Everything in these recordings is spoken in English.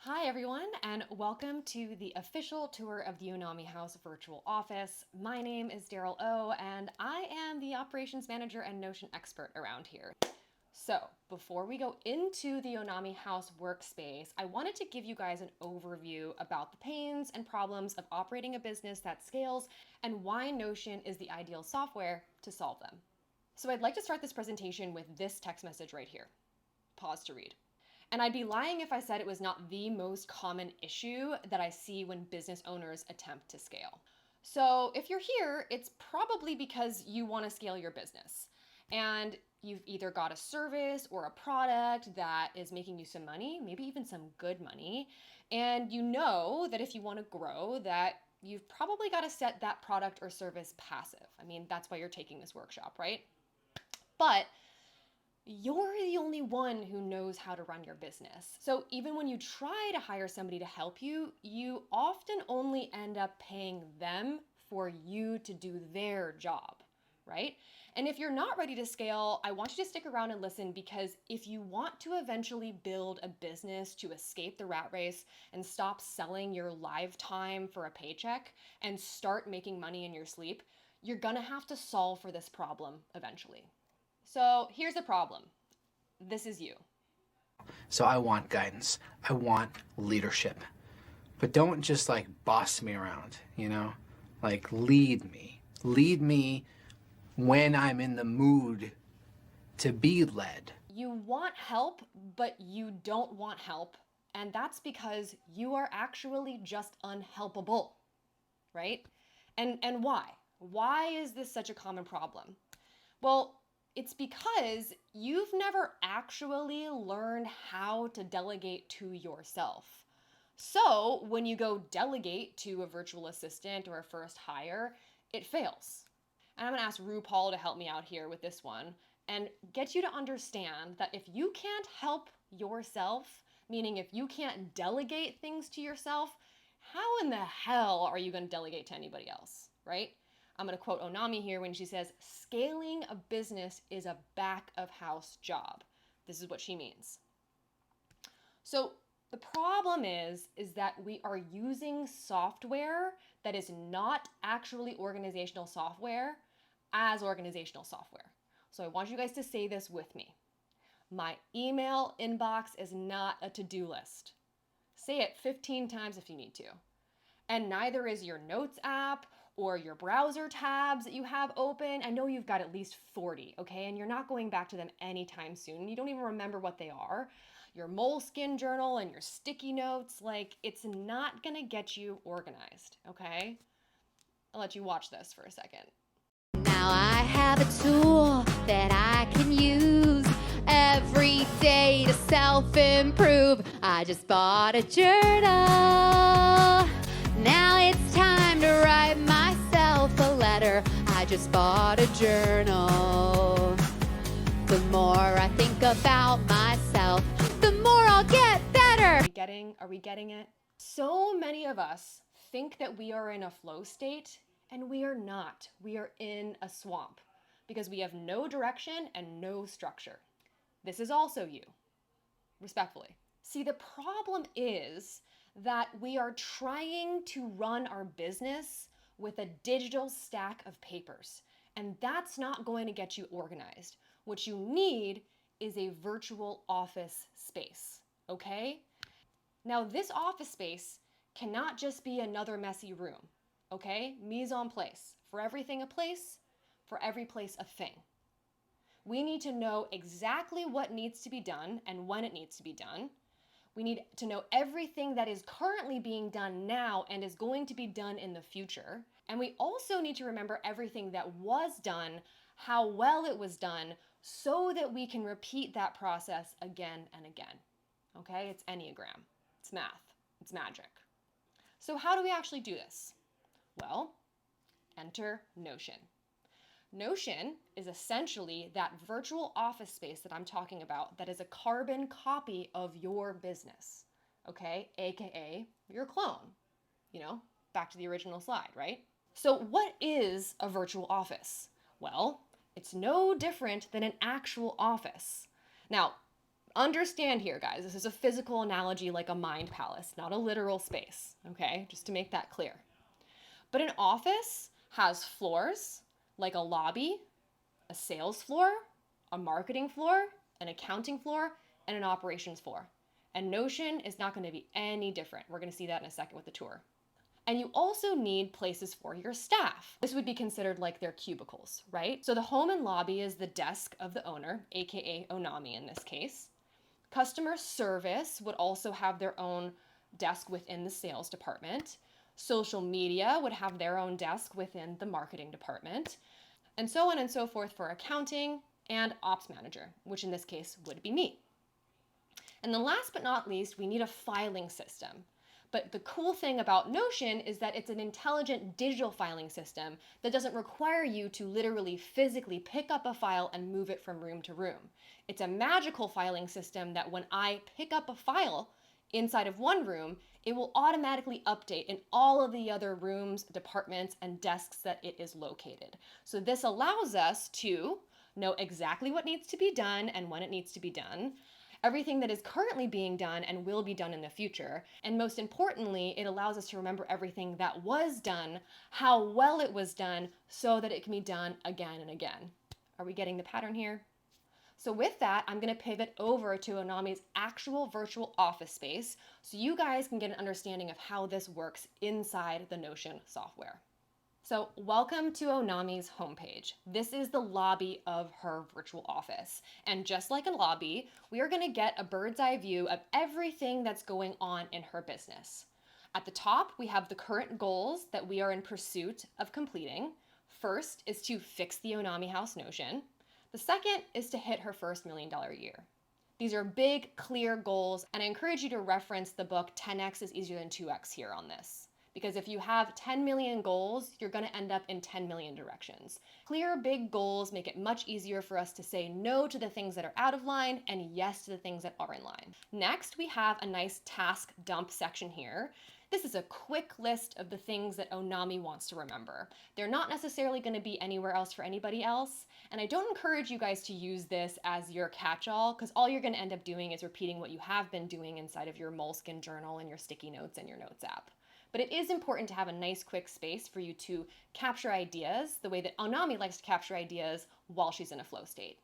Hi everyone, and welcome to the official tour of the Onami House virtual office. My name is Daryl O, and I am the operations manager and Notion expert around here. So before we go into the Onami House workspace, I wanted to give you guys an overview about the pains and problems of operating a business that scales and why Notion is the ideal software to solve them. So I'd like to start this presentation with this text message right here. Pause to read. And I'd be lying if I said it was not the most common issue that I see when business owners attempt to scale. So if you're here, it's probably because you want to scale your business. And you've either got a service or a product that is making you some money, maybe even some good money. And you know that if you want to grow, that you've probably got to set that product or service passive. I mean, that's why you're taking this workshop, right? But you're the only one who knows how to run your business. So even when you try to hire somebody to help you, you often only end up paying them for you to do their job, right? And if you're not ready to scale, I want you to stick around and listen, because if you want to eventually build a business to escape the rat race and stop selling your live time for a paycheck and start making money in your sleep, you're gonna have to solve for this problem eventually. So here's the problem. This is you. So I want guidance. I want leadership. But don't just like boss me around, Like lead me. Lead me when I'm in the mood to be led. You want help, but you don't want help. And that's because you are actually just unhelpable, right? And why? Why is this such a common problem? Well, it's because you've never actually learned how to delegate to yourself. So when you go delegate to a virtual assistant or a first hire, it fails. And I'm gonna ask RuPaul to help me out here with this one and get you to understand that if you can't help yourself, meaning if you can't delegate things to yourself, how in the hell are you gonna delegate to anybody else, right? I'm going to quote Onami here when she says, scaling a business is a back of house job. This is what she means. So the problem is that we are using software that is not actually organizational software as organizational software. So I want you guys to say this with me. My email inbox is not a to-do list. Say it 15 times if you need to. And neither is your notes app or your browser tabs that you have open. I know you've got at least 40, okay? And you're not going back to them anytime soon. You don't even remember what they are. Your Moleskine journal and your sticky notes, like, it's not gonna get you organized, okay? I'll let you watch this for a second. Now I have a tool that I can use every day to self-improve. I just bought a journal. Now it's time to write myself a letter. I just bought a journal. The more I think about myself, the more I'll get better. Are we getting it? So many of us think that we are in a flow state, and we are not. We are in a swamp because we have no direction and no structure. This is also you, respectfully. See, the problem is that we are trying to run our business with a digital stack of papers, and that's not going to get you organized. What you need is a virtual office space, okay? Now, this office space cannot just be another messy room, okay? Mise en place. For everything a place, for every place a thing. We need to know exactly what needs to be done and when it needs to be done. We need to know everything that is currently being done now and is going to be done in the future. And we also need to remember everything that was done, how well it was done, so that we can repeat that process again and again. Okay? It's Enneagram. It's math. It's magic. So how do we actually do this? Well, enter Notion. Notion is essentially that virtual office space that I'm talking about that is a carbon copy of your business, okay? AKA your clone, back to the original slide, right? So what is a virtual office? Well, it's no different than an actual office. Now, understand here, guys, this is a physical analogy like a mind palace, not a literal space, okay? Just to make that clear. But an office has floors, like a lobby, a sales floor, a marketing floor, an accounting floor, and an operations floor. And Notion is not going to be any different. We're going to see that in a second with the tour. And you also need places for your staff. This would be considered like their cubicles, right? So the home and lobby is the desk of the owner, aka Onami in this case. Customer service would also have their own desk within the sales department. Social media would have their own desk within the marketing department, and so on and so forth for accounting and ops manager, which in this case would be me. And then last but not least, we need a filing system. But the cool thing about Notion is that it's an intelligent digital filing system that doesn't require you to literally physically pick up a file and move it from room to room. It's a magical filing system that when I pick up a file inside of one room, it will automatically update in all of the other rooms, departments, and desks that it is located. So this allows us to know exactly what needs to be done and when it needs to be done, everything that is currently being done and will be done in the future. And most importantly, it allows us to remember everything that was done, how well it was done, so that it can be done again and again. Are we getting the pattern here? So with that, I'm going to pivot over to Onami's actual virtual office space so you guys can get an understanding of how this works inside the Notion software. So welcome to Onami's homepage. This is the lobby of her virtual office. And just like a lobby, we are going to get a bird's eye view of everything that's going on in her business. At the top, we have the current goals that we are in pursuit of completing. First is to fix the Onami house Notion. The second is to hit her first $1 million year. These are big, clear goals, and I encourage you to reference the book 10x is easier than 2x here on this. Because if you have 10 million goals, you're going to end up in 10 million directions. Clear, big goals make it much easier for us to say no to the things that are out of line and yes to the things that are in line. Next, we have a nice task dump section here. This is a quick list of the things that Onami wants to remember. They're not necessarily going to be anywhere else for anybody else, and I don't encourage you guys to use this as your catch-all, because all you're going to end up doing is repeating what you have been doing inside of your Moleskine journal and your sticky notes and your notes app. But it is important to have a nice quick space for you to capture ideas the way that Onami likes to capture ideas while she's in a flow state.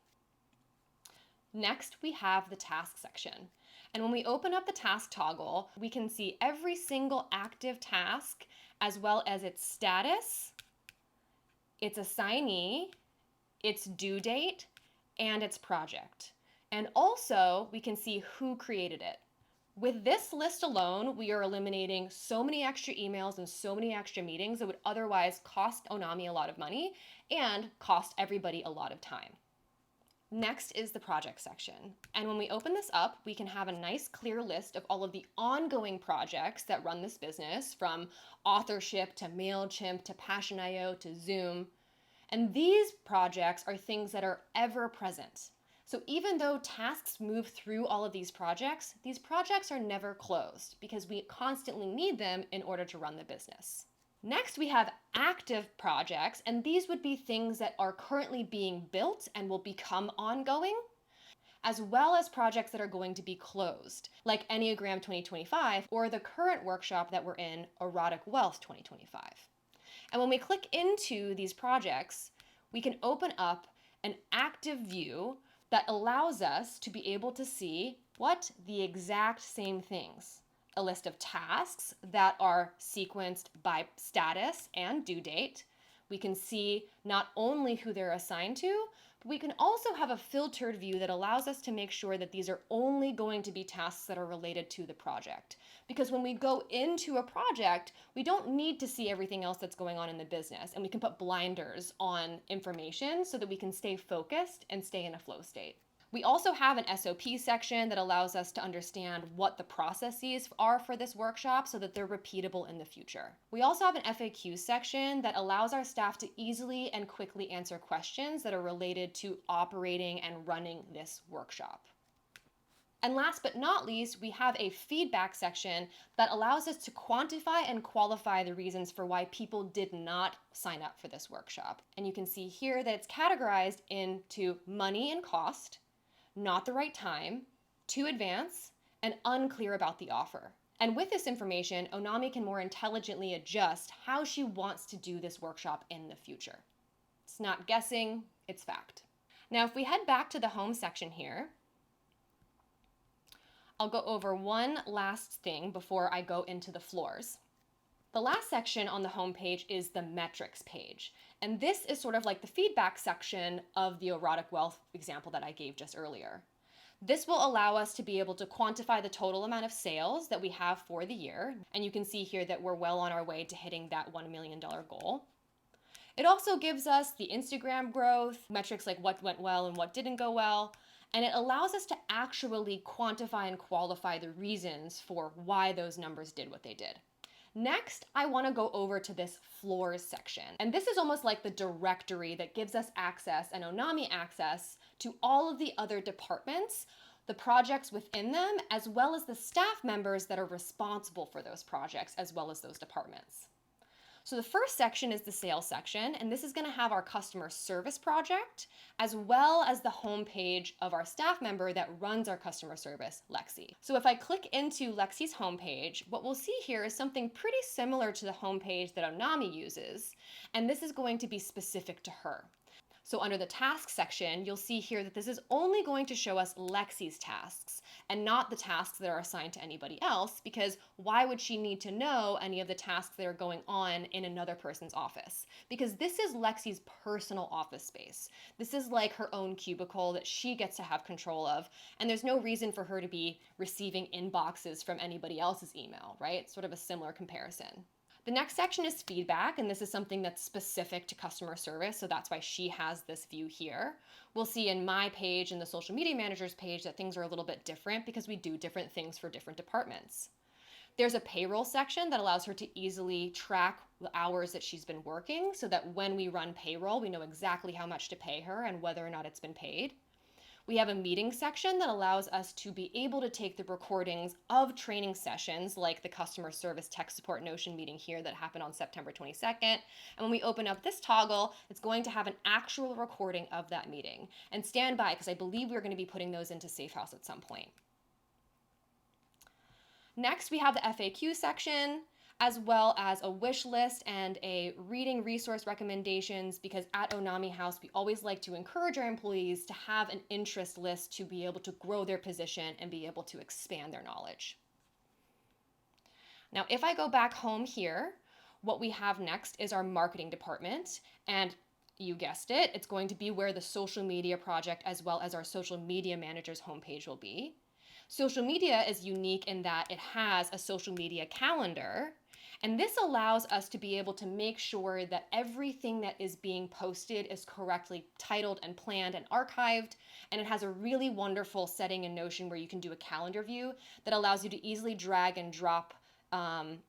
Next, we have the task section. And when we open up the task toggle, we can see every single active task as well as its status, its assignee, its due date, and its project. And also, we can see who created it. With this list alone, we are eliminating so many extra emails and so many extra meetings that would otherwise cost Onami a lot of money and cost everybody a lot of time. Next is the project section. And when we open this up, we can have a nice clear list of all of the ongoing projects that run this business, from authorship to MailChimp to Passion.io to Zoom. And these projects are things that are ever present. So even though tasks move through all of these projects are never closed because we constantly need them in order to run the business. Next, we have active projects, and these would be things that are currently being built and will become ongoing, as well as projects that are going to be closed, like Enneagram 2025 or the current workshop that we're in, Erotic Wealth 2025. And when we click into these projects, we can open up an active view that allows us to be able to see the exact same things. A list of tasks that are sequenced by status and due date. We can see not only who they're assigned to, but we can also have a filtered view that allows us to make sure that these are only going to be tasks that are related to the project. Because when we go into a project, we don't need to see everything else that's going on in the business, and we can put blinders on information so that we can stay focused and stay in a flow state. We also have an SOP section that allows us to understand what the processes are for this workshop so that they're repeatable in the future. We also have an FAQ section that allows our staff to easily and quickly answer questions that are related to operating and running this workshop. And last but not least, we have a feedback section that allows us to quantify and qualify the reasons for why people did not sign up for this workshop. And you can see here that it's categorized into money and cost, not the right time, too advanced, and unclear about the offer. And with this information, Onami can more intelligently adjust how she wants to do this workshop in the future. It's not guessing, it's fact. Now, if we head back to the home section here, I'll go over one last thing before I go into the floors. The last section on the home page is the metrics page. And this is sort of like the feedback section of the erotic wealth example that I gave just earlier. This will allow us to be able to quantify the total amount of sales that we have for the year. And you can see here that we're well on our way to hitting that $1 million goal. It also gives us the Instagram growth, metrics like what went well and what didn't go well. And it allows us to actually quantify and qualify the reasons for why those numbers did what they did. Next, I want to go over to this floors section. And this is almost like the directory that gives us access and Onami access to all of the other departments, the projects within them, as well as the staff members that are responsible for those projects, as well as those departments. So the first section is the sales section, and this is going to have our customer service project, as well as the home page of our staff member that runs our customer service, Lexi. So if I click into Lexi's homepage, what we'll see here is something pretty similar to the homepage that Onami uses, and this is going to be specific to her. So under the tasks section, you'll see here that this is only going to show us Lexi's tasks and not the tasks that are assigned to anybody else, because why would she need to know any of the tasks that are going on in another person's office? Because this is Lexi's personal office space. This is like her own cubicle that she gets to have control of, and there's no reason for her to be receiving inboxes from anybody else's email, right? Sort of a similar comparison. The next section is feedback, and this is something that's specific to customer service, so that's why she has this view here. We'll see in my page and the social media manager's page that things are a little bit different because we do different things for different departments. There's a payroll section that allows her to easily track the hours that she's been working so that when we run payroll, we know exactly how much to pay her and whether or not it's been paid. We have a meeting section that allows us to be able to take the recordings of training sessions like the customer service tech support Notion meeting here that happened on September 22nd. And when we open up this toggle, it's going to have an actual recording of that meeting. And stand by, because I believe we're going to be putting those into Safehouse at some point. Next, we have the FAQ section, as well as a wish list and a reading resource recommendations, because at Onami House, we always like to encourage our employees to have an interest list to be able to grow their position and be able to expand their knowledge. Now, if I go back home here, what we have next is our marketing department, and you guessed it, it's going to be where the social media project as well as our social media manager's homepage will be. Social media is unique in that it has a social media calendar, and this allows us to be able to make sure that everything that is being posted is correctly titled and planned and archived, and it has a really wonderful setting in Notion where you can do a calendar view that allows you to easily drag and drop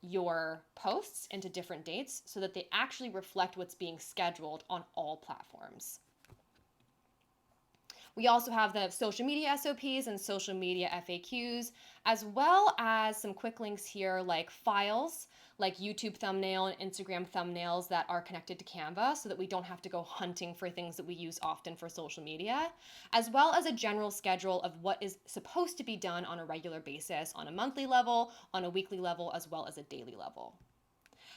your posts into different dates so that they actually reflect what's being scheduled on all platforms. We also have the social media SOPs and social media FAQs, as well as some quick links here like files, like YouTube thumbnail and Instagram thumbnails that are connected to Canva so that we don't have to go hunting for things that we use often for social media, as well as a general schedule of what is supposed to be done on a regular basis on a monthly level, on a weekly level, as well as a daily level.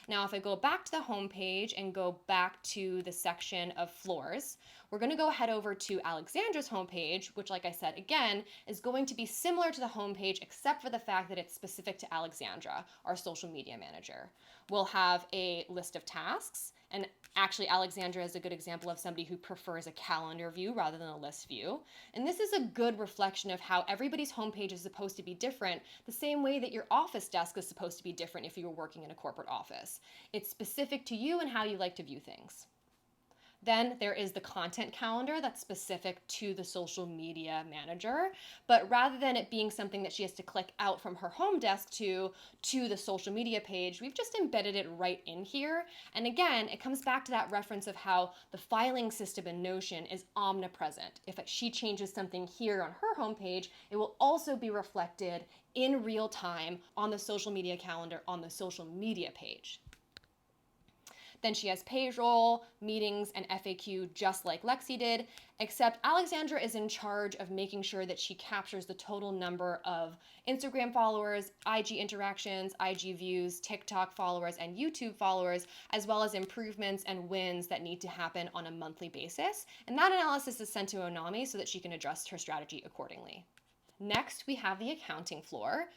Now, if I go back to the home page and go back to the section of floors, we're going to go head over to Alexandra's homepage, which, like I said, again, is going to be similar to the homepage, except for the fact that it's specific to Alexandra, our social media manager. We'll have a list of tasks, and actually Alexandra is a good example of somebody who prefers a calendar view rather than a list view. And this is a good reflection of how everybody's homepage is supposed to be different, the same way that your office desk is supposed to be different if you were working in a corporate office. It's specific to you and how you like to view things. Then there is the content calendar that's specific to the social media manager, but rather than it being something that she has to click out from her home desk to the social media page, we've just embedded it right in here. And again, it comes back to that reference of how the filing system in Notion is omnipresent. If she changes something here on her homepage, it will also be reflected in real time on the social media calendar on the social media page. Then she has payroll, meetings, and FAQ just like Lexi did, except Alexandra is in charge of making sure that she captures the total number of Instagram followers, IG interactions, IG views, TikTok followers, and YouTube followers, as well as improvements and wins that need to happen on a monthly basis. And that analysis is sent to Onami so that she can adjust her strategy accordingly. Next, we have the accounting floor.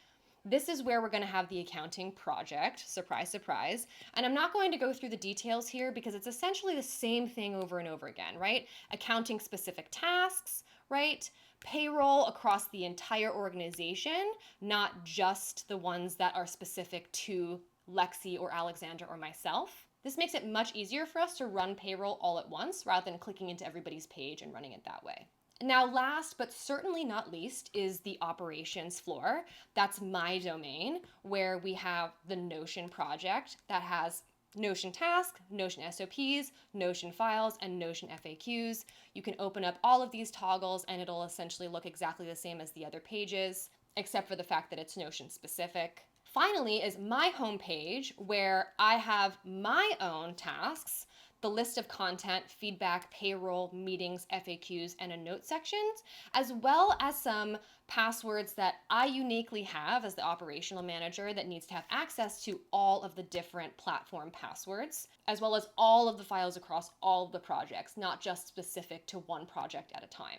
This is where we're going to have the accounting project, surprise, surprise. And I'm not going to go through the details here because it's essentially the same thing over and over again, right? Accounting specific tasks, right? Payroll across the entire organization, not just the ones that are specific to Lexi or Alexandra or myself. This makes it much easier for us to run payroll all at once rather than clicking into everybody's page and running it that way. Now, last but certainly not least is the operations floor. That's my domain, where we have the Notion project that has Notion task, Notion SOPs, Notion files, and Notion FAQs. You can open up all of these toggles and it'll essentially look exactly the same as the other pages, except for the fact that it's Notion specific. Finally is my homepage, where I have my own tasks, the list of content, feedback, payroll, meetings, FAQs, and a note sections, as well as some passwords that I uniquely have as the operational manager that needs to have access to all of the different platform passwords, as well as all of the files across all of the projects, not just specific to one project at a time.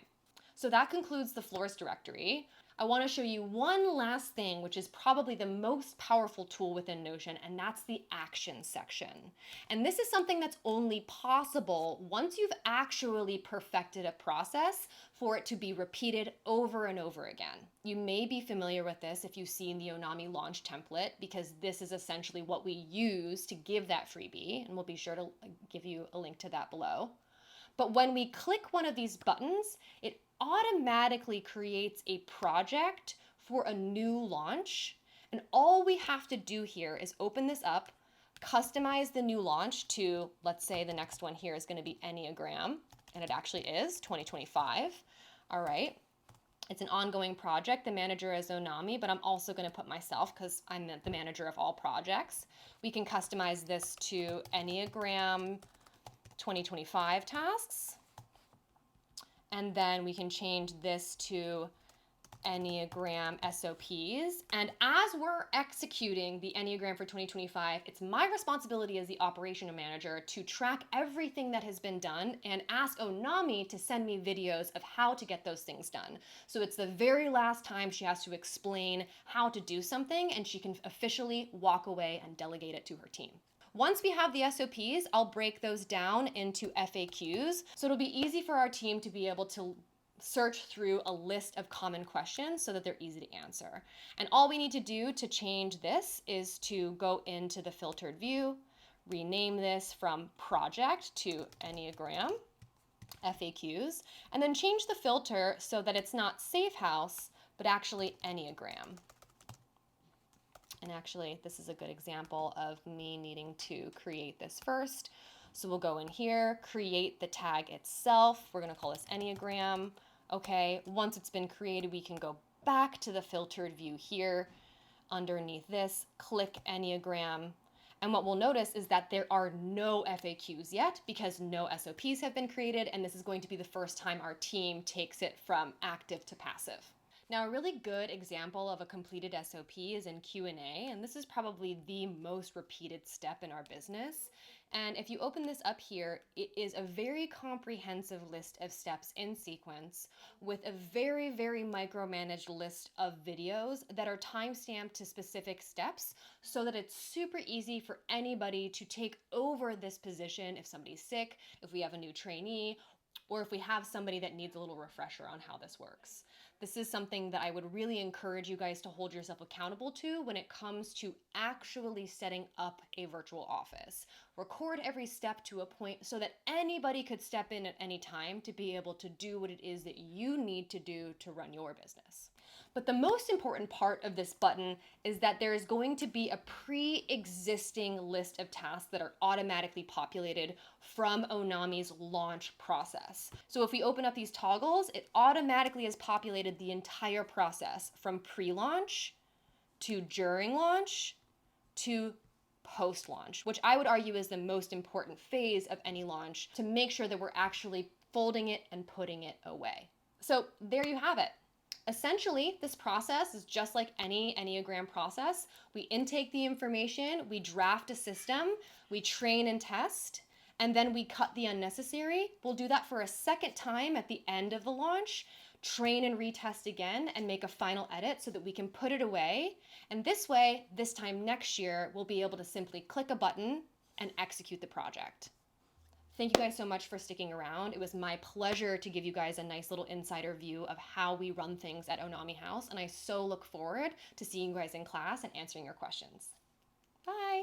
So that concludes the floors directory. I want to show you one last thing, which is probably the most powerful tool within Notion, and that's the action section. And this is something that's only possible once you've actually perfected a process for it to be repeated over and over again. You may be familiar with this if you've seen the Onami launch template, because this is essentially what we use to give that freebie, and we'll be sure to give you a link to that below. But when we click one of these buttons, it automatically creates a project for a new launch. And all we have to do here is open this up, customize the new launch to, let's say the next one here is going to be Enneagram, and it actually is 2025. All right. It's an ongoing project. The manager is Onami, but I'm also going to put myself because I'm the manager of all projects. We can customize this to Enneagram 2025 tasks. And then we can change this to Enneagram SOPs. And as we're executing the Enneagram for 2025, it's my responsibility as the operation manager to track everything that has been done and ask Onami to send me videos of how to get those things done. So it's the very last time she has to explain how to do something, and she can officially walk away and delegate it to her team. Once we have the SOPs, I'll break those down into FAQs, so it'll be easy for our team to be able to search through a list of common questions so that they're easy to answer. And all we need to do to change this is to go into the filtered view, rename this from project to Enneagram FAQs, and then change the filter so that it's not Safehouse, but actually Enneagram. And actually, this is a good example of me needing to create this first. So we'll go in here, create the tag itself. We're going to call this Enneagram. Okay, once it's been created, we can go back to the filtered view here. Underneath this, click Enneagram. And what we'll notice is that there are no FAQs yet because no SOPs have been created. And this is going to be the first time our team takes it from active to passive. Now, a really good example of a completed SOP is in Q&A, and this is probably the most repeated step in our business. And if you open this up here, it is a very comprehensive list of steps in sequence with a very, very micromanaged list of videos that are timestamped to specific steps so that it's super easy for anybody to take over this position if somebody's sick, if we have a new trainee, or if we have somebody that needs a little refresher on how this works. This is something that I would really encourage you guys to hold yourself accountable to when it comes to actually setting up a virtual office. Record every step to a point so that anybody could step in at any time to be able to do what it is that you need to do to run your business. But the most important part of this button is that there is going to be a pre-existing list of tasks that are automatically populated from Onami's launch process. So if we open up these toggles, it automatically has populated the entire process from pre-launch to during launch to post-launch, which I would argue is the most important phase of any launch to make sure that we're actually folding it and putting it away. So there you have it. Essentially, this process is just like any Enneagram process. We intake the information, we draft a system, we train and test, and then we cut the unnecessary. We'll do that for a second time at the end of the launch, train and retest again, and make a final edit so that we can put it away. And this way, this time next year, we'll be able to simply click a button and execute the project. Thank you guys so much for sticking around. It was my pleasure to give you guys a nice little insider view of how we run things at Onami House, and I so look forward to seeing you guys in class and answering your questions. Bye!